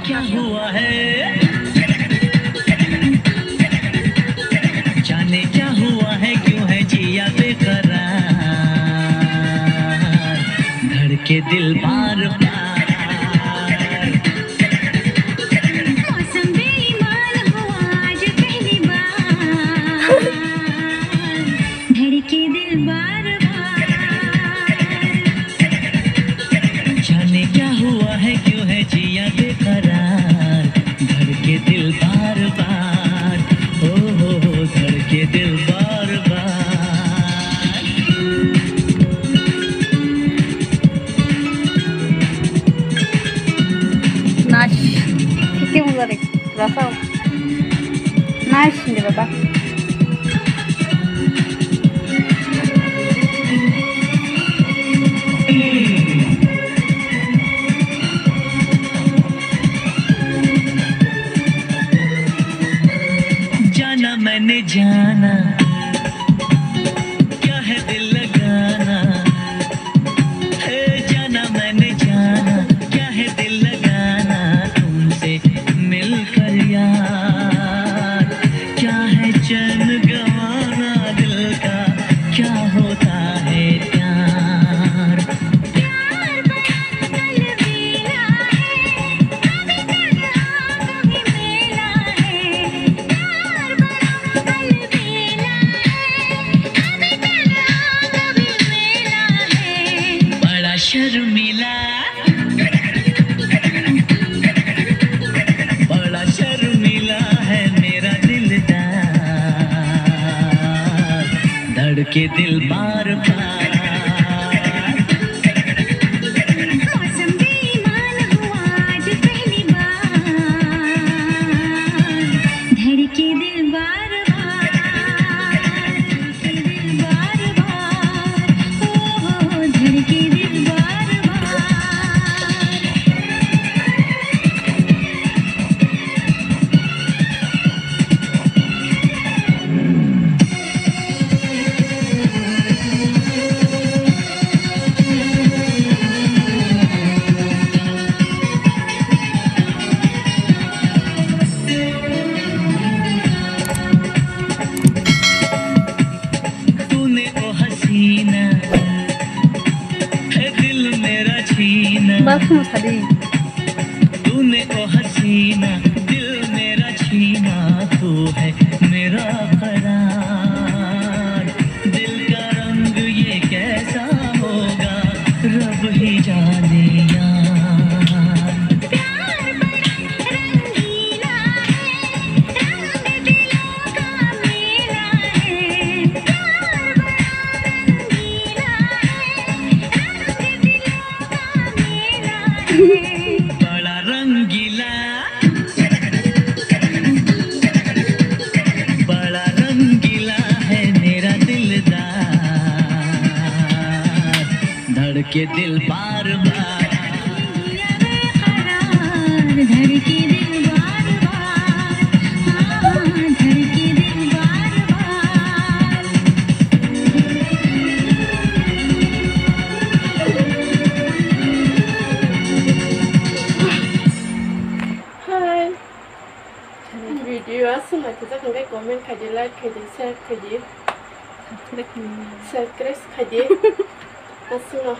क्या हुआ है जाने क्या हुआ है क्यों है जिया बेकरार धड़के दिल बार बार मौसम बेईमान हुआ आज पहली बार धड़के दिल बार जाने क्या हुआ है क्यों है जिया बेकरार धड़के दिल बार बार हो धड़के दिल बार बार नाश किती मुलं रे रसा नाश दे बाबा जाना मैंने जाना क्या है दिल लगाना है जाना मैंने जाना क्या है दिल लगाना तुमसे मिलकर यार क्या है चैन गवाना दिल का क्या होता है प्यार शर्मिला बड़ा शर्मिला है मेरा दिलदार धड़के दिल बार बार मौसम बेईमान हुआ आज पहली बार धड़के दिल बार धड़के दिल बार बस खाली तूने ओ हसीना दिल मेरा छीना तू है मेरा करार दिल का रंग ये कैसा होगा रब ही जाने यार प्यार बड़ा रंगीला है रंग दिलों का मेला है प्यार बड़ा रंगीला है रंग दिलों का मेला है बड़ा रंगीला बड़ा रंगीला है मेरा दिलदार धड़के दिल बार बार धड़के दिल बार बार धड़के दिल बार बार Hi. Video asma kita kan kai comment kadi like kadi share kadi subscribe kadi asma